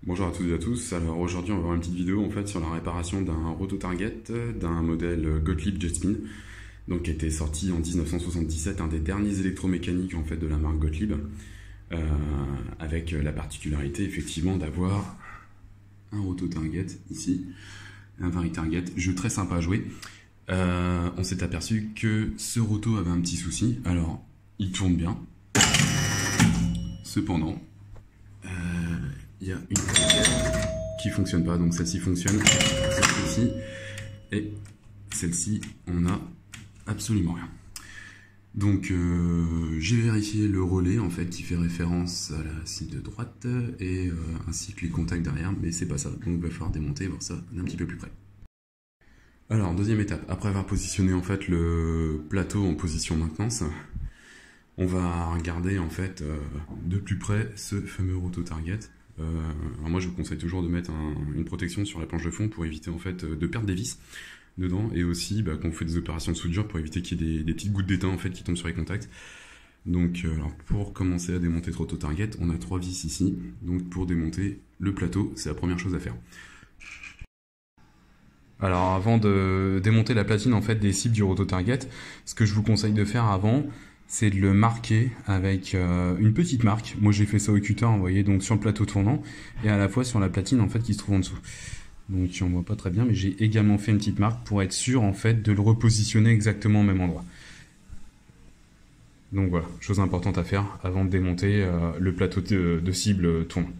Bonjour à toutes et à tous. Alors aujourd'hui, on va voir une petite vidéo en fait sur la réparation d'un roto-target d'un modèle Gottlieb Jetspin, donc qui a été sorti en 1977, un des derniers électromécaniques en fait de la marque Gottlieb, avec la particularité effectivement d'avoir un roto-target ici, un vari-target, jeu très sympa à jouer. On s'est aperçu que ce roto avait un petit souci. Alors, il tourne bien, cependant, il y a une qui fonctionne pas, donc celle-ci fonctionne, celle-ci, et celle-ci, on a absolument rien. Donc j'ai vérifié le relais en fait qui fait référence à la cible de droite et ainsi que les contacts derrière, mais c'est pas ça, donc il va falloir démonter et voir ça d'un petit peu plus près. Alors deuxième étape, après avoir positionné en fait le plateau en position maintenance, on va regarder en fait de plus près ce fameux roto-target. Alors moi je vous conseille toujours de mettre une protection sur la planche de fond pour éviter en fait de perdre des vis dedans, et aussi quand vous faites des opérations de soudure pour éviter qu'il y ait des petites gouttes d'étain en fait qui tombent sur les contacts. Donc alors pour commencer à démonter ce roto-target, on a 3 vis ici, donc pour démonter le plateau c'est la première chose à faire. Alors avant de démonter la platine en fait des cibles du roto-target, ce que je vous conseille de faire avant, c'est de le marquer avec une petite marque. Moi j'ai fait ça au cutter, vous voyez, donc sur le plateau tournant, et à la fois sur la platine en fait qui se trouve en dessous. Donc on voit pas très bien, mais j'ai également fait une petite marque pour être sûr en fait de le repositionner exactement au même endroit. Donc voilà, chose importante à faire avant de démonter le plateau de cible tournant.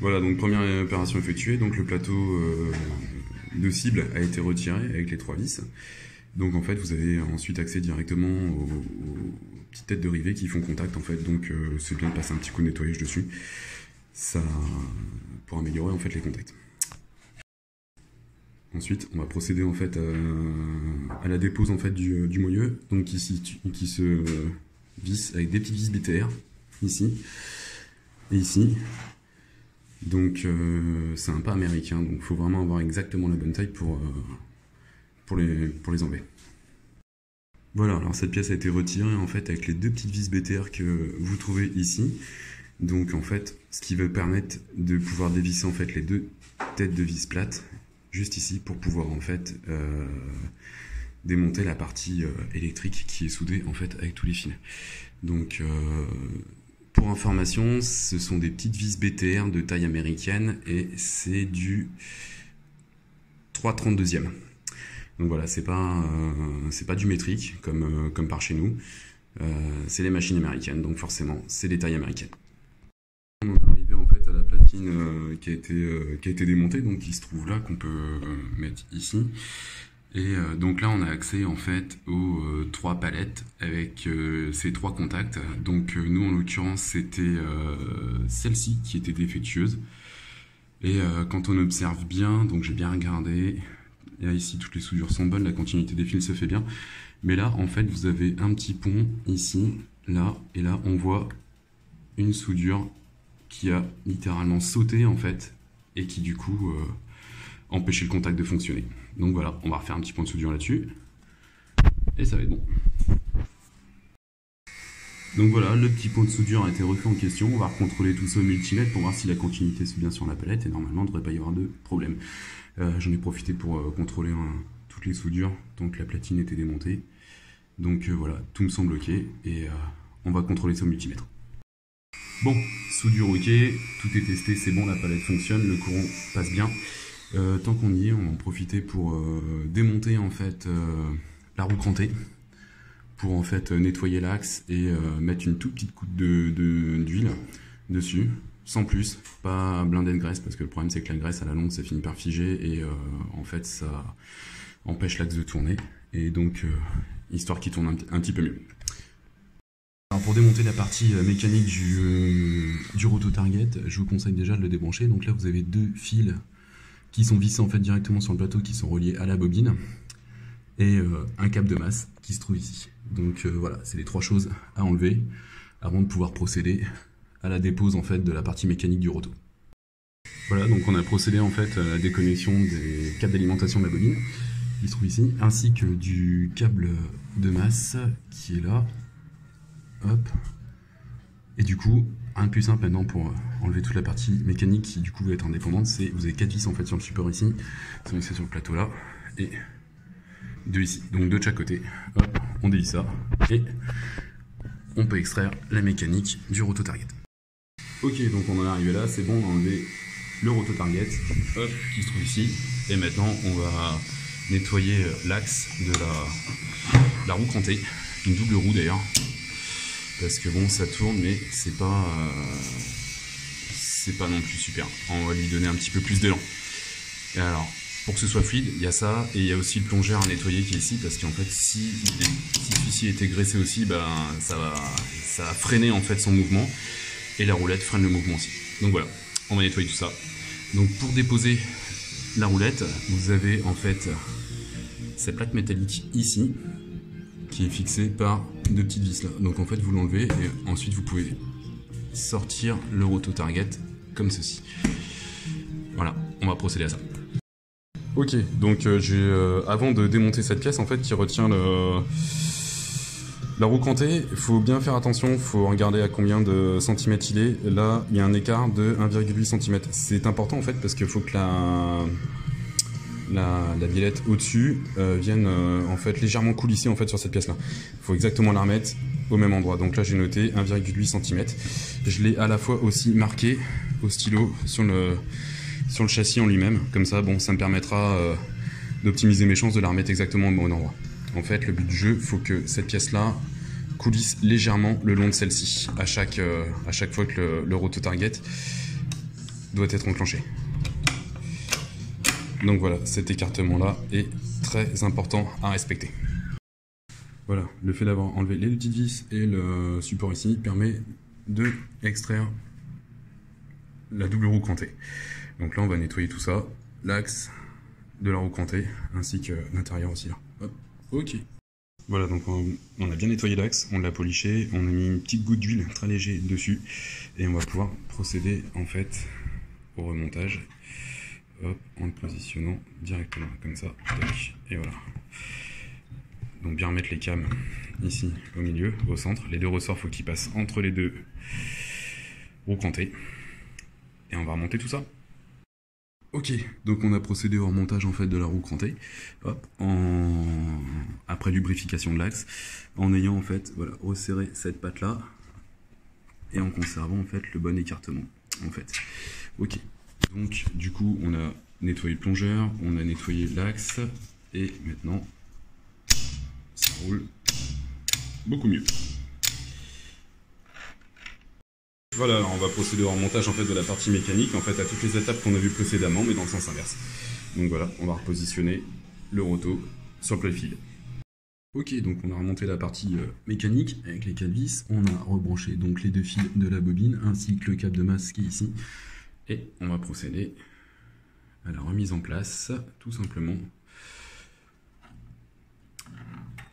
Voilà, donc première opération effectuée, donc le plateau de cible a été retiré avec les 3 vis. Donc en fait vous avez ensuite accès directement aux petites têtes de rivet qui font contact en fait, donc c'est bien de passer un petit coup de nettoyage dessus, ça pour améliorer en fait les contacts. Ensuite on va procéder en fait à la dépose en fait du moyeu, donc qui se visse avec des petites vis BTR ici et ici. Donc c'est un pas américain, donc il faut vraiment avoir exactement la bonne taille pour les enlever. Voilà, alors cette pièce a été retirée en fait avec les 2 petites vis BTR que vous trouvez ici. Donc en fait, ce qui va permettre de pouvoir dévisser en fait les 2 têtes de vis plates juste ici pour pouvoir en fait démonter la partie électrique qui est soudée en fait avec tous les fils. Donc pour information, ce sont des petites vis BTR de taille américaine et c'est du 3/32e. Donc voilà, c'est pas du métrique comme par chez nous, c'est les machines américaines, donc forcément c'est des tailles américaines. On est arrivé en fait à la platine qui a été démontée, donc qui se trouve là, qu'on peut mettre ici. Et donc là on a accès en fait aux 3 palettes avec ces 3 contacts. Donc nous en l'occurrence c'était celle-ci qui était défectueuse. Et quand on observe bien, donc j'ai bien regardé, et là, ici toutes les soudures sont bonnes, la continuité des fils se fait bien. Mais là en fait vous avez un petit pont ici, là, et là on voit une soudure qui a littéralement sauté en fait, et qui du coup empêchait le contact de fonctionner. Donc voilà, on va refaire un petit point de soudure là-dessus, et ça va être bon. Donc voilà, le petit pot de soudure a été refait en question. On va recontrôler tout ça au multimètre pour voir si la continuité se fait bien sur la palette, et normalement il ne devrait pas y avoir de problème. J'en ai profité pour contrôler toutes les soudures tant que la platine était démontée. Donc voilà, tout me semble ok, et on va contrôler ça au multimètre. Bon, soudure ok, tout est testé, c'est bon, la palette fonctionne, le courant passe bien. Tant qu'on y est, on va en profiter pour démonter en fait la roue crantée, pour en fait nettoyer l'axe et mettre une toute petite goutte d'huile dessus, sans plus, pas blinder de graisse, parce que le problème c'est que la graisse à la longue ça finit par figer, et en fait ça empêche l'axe de tourner, et donc histoire qu'il tourne un petit peu mieux. Alors pour démonter la partie mécanique du roto-target, je vous conseille déjà de le débrancher. Donc là vous avez 2 fils qui sont vissés en fait directement sur le plateau, qui sont reliés à la bobine, et un câble de masse qui se trouve ici. Donc voilà, c'est les 3 choses à enlever avant de pouvoir procéder à la dépose en fait de la partie mécanique du roto. Voilà, donc on a procédé en fait à la déconnexion des câbles d'alimentation de la bobine qui se trouve ici, ainsi que du câble de masse qui est là. Hop. Et du coup, rien de plus simple maintenant pour enlever toute la partie mécanique qui du coup va être indépendante, c'est vous avez 4 vis en fait sur le support ici, c'est sur le plateau là, et 2 ici, donc 2 de chaque côté. Hop, on dévisse ça, et on peut extraire la mécanique du roto target. Ok, donc on en est arrivé là, c'est bon, on a enlevé le roto target, hop, qui se trouve ici, et maintenant on va nettoyer l'axe de la roue crantée, une double roue d'ailleurs, parce que bon ça tourne mais c'est pas non plus super, on va lui donner un petit peu plus d'élan. Et alors pour que ce soit fluide, il y a ça, et il y a aussi le plongeur à nettoyer qui est ici, parce qu'en fait si celui-ci était graissé aussi, ben ça va freiner en fait son mouvement, et la roulette freine le mouvement aussi. Donc voilà, on va nettoyer tout ça. Donc pour déposer la roulette, vous avez en fait cette plaque métallique ici, qui est fixée par 2 petites vis là. Donc en fait vous l'enlevez, et ensuite vous pouvez sortir le roto target comme ceci. Voilà, on va procéder à ça. Ok, donc avant de démonter cette pièce en fait qui retient la roue crantée, il faut bien faire attention, il faut regarder à combien de centimètres il est. Là, il y a un écart de 1,8 cm. C'est important en fait parce qu'il faut que la biellette au-dessus vienne en fait légèrement coulisser en fait sur cette pièce-là. Il faut exactement la remettre au même endroit. Donc là, j'ai noté 1,8 cm. Je l'ai à la fois aussi marqué au stylo sur le châssis en lui-même. Comme ça, bon, ça me permettra d'optimiser mes chances de la remettre exactement au bon endroit. En fait, le but du jeu, il faut que cette pièce-là coulisse légèrement le long de celle-ci, à chaque fois que le roto target doit être enclenché. Donc voilà, cet écartement-là est très important à respecter. Voilà, le fait d'avoir enlevé les 2 petites vis et le support ici permet de extraire la double roue crantée. Donc là, on va nettoyer tout ça, l'axe de la roue crantée, ainsi que l'intérieur aussi là. Hop. Ok. Voilà, donc on a bien nettoyé l'axe, on l'a poliché, on a mis une petite goutte d'huile très léger dessus, et on va pouvoir procéder en fait au remontage. Hop, en le positionnant directement comme ça, tac, et voilà. Donc bien remettre les cams ici au milieu, au centre. Les 2 ressorts, faut qu'ils passent entre les 2 roues crantées. Et on va remonter tout ça. Ok, donc on a procédé au remontage en fait de la roue crantée, hop, après lubrification de l'axe, en ayant en fait voilà, resserré cette patte là et en conservant en fait le bon écartement en fait. Ok, donc du coup on a nettoyé le plongeur, on a nettoyé l'axe et maintenant ça roule beaucoup mieux. Voilà, alors on va procéder au remontage en fait de la partie mécanique, en fait à toutes les étapes qu'on a vues précédemment, mais dans le sens inverse. Donc voilà, on va repositionner le roto sur le plat-fil. Ok, donc on a remonté la partie mécanique avec les 4 vis, on a rebranché donc les 2 fils de la bobine, ainsi que le câble de masse qui est ici, et on va procéder à la remise en place, tout simplement.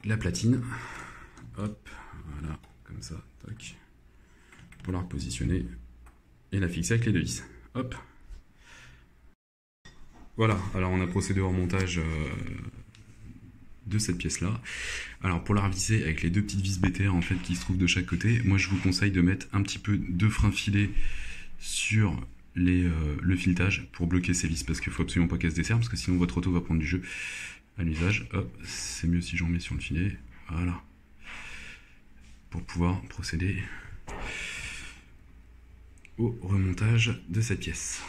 La platine, hop, voilà, comme ça, tac. Pour la repositionner et la fixer avec les 2 vis. Hop. Voilà, alors on a procédé au remontage de cette pièce-là. Alors pour la revisser avec les 2 petites vis BTR en fait qui se trouvent de chaque côté, moi je vous conseille de mettre un petit peu de frein filé sur le filetage pour bloquer ces vis, parce qu'il faut absolument pas qu'elles se desserrent, parce que sinon votre auto va prendre du jeu à l'usage. Hop, c'est mieux si j'en mets sur le filet. Voilà. Pour pouvoir procéder au remontage de cette pièce.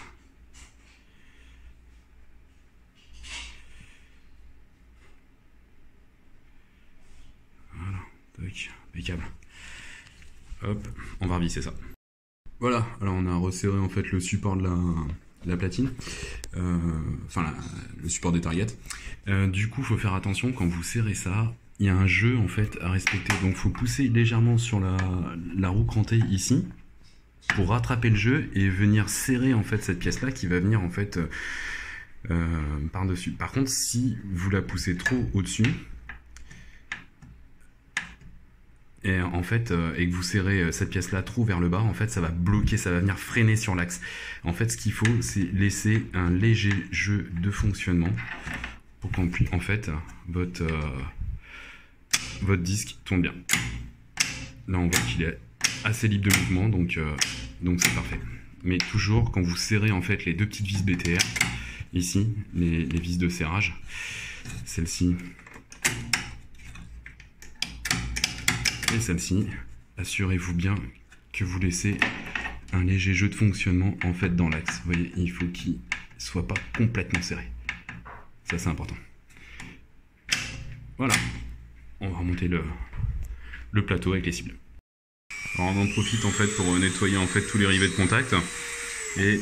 Voilà, tac, impeccable. Hop, on va revisser ça. Voilà, alors on a resserré en fait le support de la platine, enfin le support des targets. Du coup, il faut faire attention quand vous serrez ça. Il y a un jeu en fait à respecter, donc il faut pousser légèrement sur la roue crantée ici pour rattraper le jeu et venir serrer en fait cette pièce là qui va venir en fait par dessus. Par contre, si vous la poussez trop au dessus et en fait et que vous serrez cette pièce là trop vers le bas, en fait ça va bloquer, ça va venir freiner sur l'axe. En fait, ce qu'il faut, c'est laisser un léger jeu de fonctionnement pour qu'en en fait votre disque tourne bien. Là on voit qu'il est assez libre de mouvement, donc donc c'est parfait. Mais toujours quand vous serrez en fait les deux petites vis BTR, ici, les vis de serrage, celle-ci et celle-ci, assurez-vous bien que vous laissez un léger jeu de fonctionnement en fait dans l'axe. Vous voyez, il faut qu'il soit pas complètement serré. Ça c'est important. Voilà, on va remonter le plateau avec les cibles. Alors on en profite en fait pour nettoyer en fait tous les rivets de contact et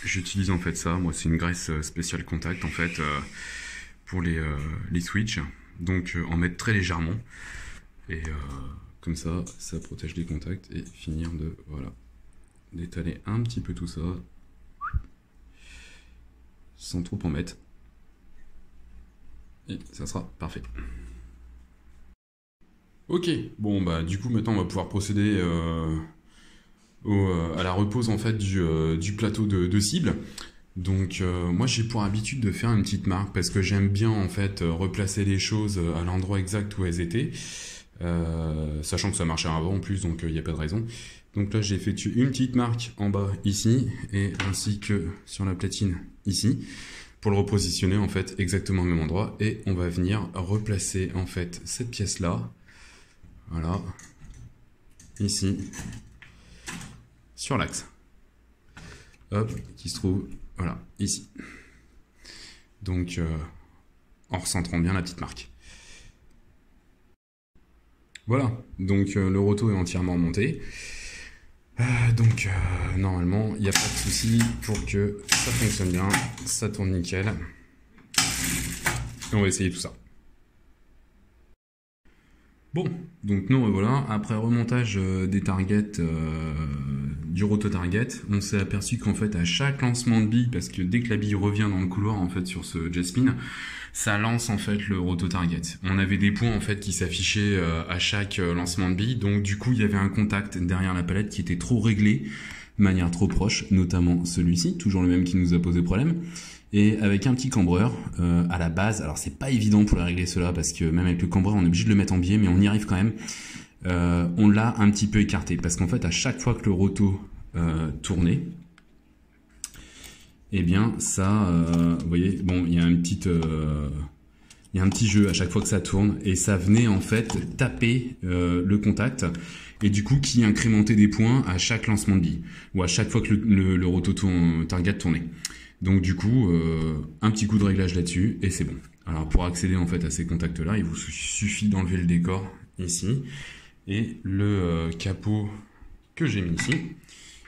j'utilise en fait ça. Moi c'est une graisse spéciale contact en fait pour les switches. Donc en mettre très légèrement et comme ça protège les contacts et finir de voilà d'étaler un petit peu tout ça sans trop en mettre. Et ça sera parfait. Ok, bon bah du coup maintenant on va pouvoir procéder à la repose en fait du plateau de cible. Donc moi j'ai pour habitude de faire une petite marque parce que j'aime bien en fait replacer les choses à l'endroit exact où elles étaient, sachant que ça marchait avant en plus, donc il n'y a pas de raison. Donc là j'ai effectué une petite marque en bas ici et ainsi que sur la platine ici pour le repositionner en fait exactement au même endroit, et on va venir replacer en fait cette pièce là, voilà, ici sur l'axe, hop, qui se trouve voilà ici, donc en recentrant bien la petite marque. Voilà, donc le roto est entièrement monté. Donc normalement il n'y a pas de souci pour que ça fonctionne bien, ça tourne nickel. Et on va essayer tout ça. Bon, donc non, voilà, après remontage des targets, du roto target, on s'est aperçu qu'en fait à chaque lancement de bille, parce que dès que la bille revient dans le couloir en fait sur ce jet spin, ça lance en fait le roto target. On avait des points en fait qui s'affichaient à chaque lancement de bille, donc du coup il y avait un contact derrière la palette qui était trop réglé, de manière trop proche, notamment celui-ci, toujours le même qui nous a posé problème. Et avec un petit cambreur à la base, alors c'est pas évident pour régler cela parce que même avec le cambreur on est obligé de le mettre en biais, mais on y arrive quand même. On l'a un petit peu écarté parce qu'en fait à chaque fois que le roto tournait, eh bien ça, vous voyez, bon il y a un petit jeu à chaque fois que ça tourne et ça venait en fait taper le contact et du coup qui incrémentait des points à chaque lancement de bille ou à chaque fois que le roto target tournait. Donc du coup, un petit coup de réglage là-dessus et c'est bon. Alors pour accéder en fait à ces contacts-là, il vous suffit d'enlever le décor ici et le capot que j'ai mis ici,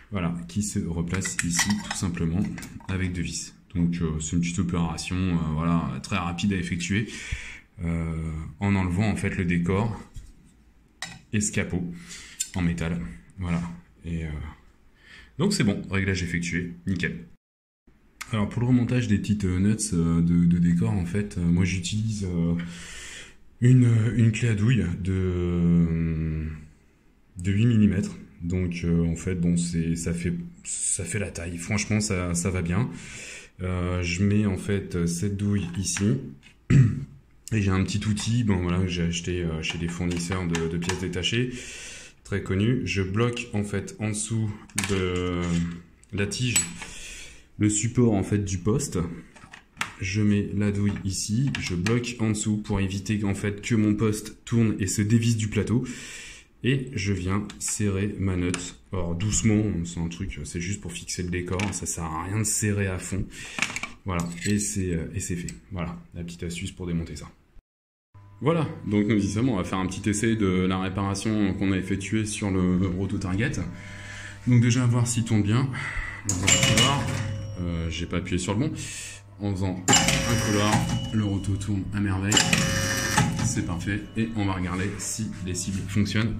voilà, qui se replace ici tout simplement avec deux vis. Donc c'est une petite opération, voilà, très rapide à effectuer en enlevant en fait le décor et ce capot en métal, voilà. Et donc c'est bon, réglage effectué, nickel. Alors pour le remontage des petites nuts de décor, en fait, moi j'utilise une clé à douille de 8 mm. Donc en fait, bon, ça fait la taille. Franchement, ça va bien. Je mets en fait cette douille ici. Et j'ai un petit outil, bon voilà, que j'ai acheté chez des fournisseurs de pièces détachées, très connus. Je bloque en fait en dessous de la tige le support en fait du poste, je mets la douille ici, je bloque en dessous pour éviter en fait que mon poste tourne et se dévisse du plateau, et je viens serrer ma nut. Alors doucement, c'est un truc, c'est juste pour fixer le décor, ça sert à rien de serrer à fond. Voilà, et c'est fait. Voilà, la petite astuce pour démonter ça. Voilà, donc nous y sommes, on va faire un petit essai de la réparation qu'on a effectuée sur le roto target. Donc déjà voir s'il tourne bien. On va voir. J'ai pas appuyé sur le bon. En faisant un couloir, le roto tourne à merveille. C'est parfait. Et on va regarder si les cibles fonctionnent.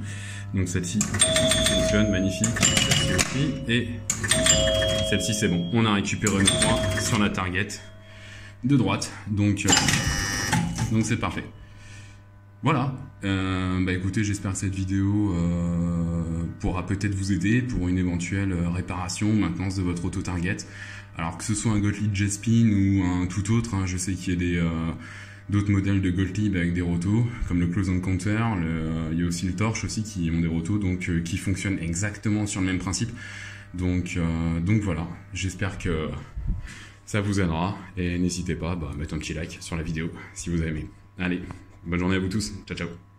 Donc celle-ci fonctionne, magnifique. Celle-ci aussi. Et celle-ci c'est bon. On a récupéré une croix sur la target de droite. Donc c'est parfait. Voilà, bah écoutez, j'espère que cette vidéo pourra peut-être vous aider pour une éventuelle réparation ou maintenance de votre auto-target. Alors que ce soit un Gottlieb Jet Spin ou un tout autre, hein, je sais qu'il y a d'autres modèles de Gottlieb avec des rotos, comme le Close Encounter, il y a aussi le Torch aussi qui ont des rotos, donc qui fonctionnent exactement sur le même principe. Donc voilà, j'espère que ça vous aidera, et n'hésitez pas à mettre un petit like sur la vidéo si vous avez aimé. Allez, bonne journée à vous tous, ciao ciao.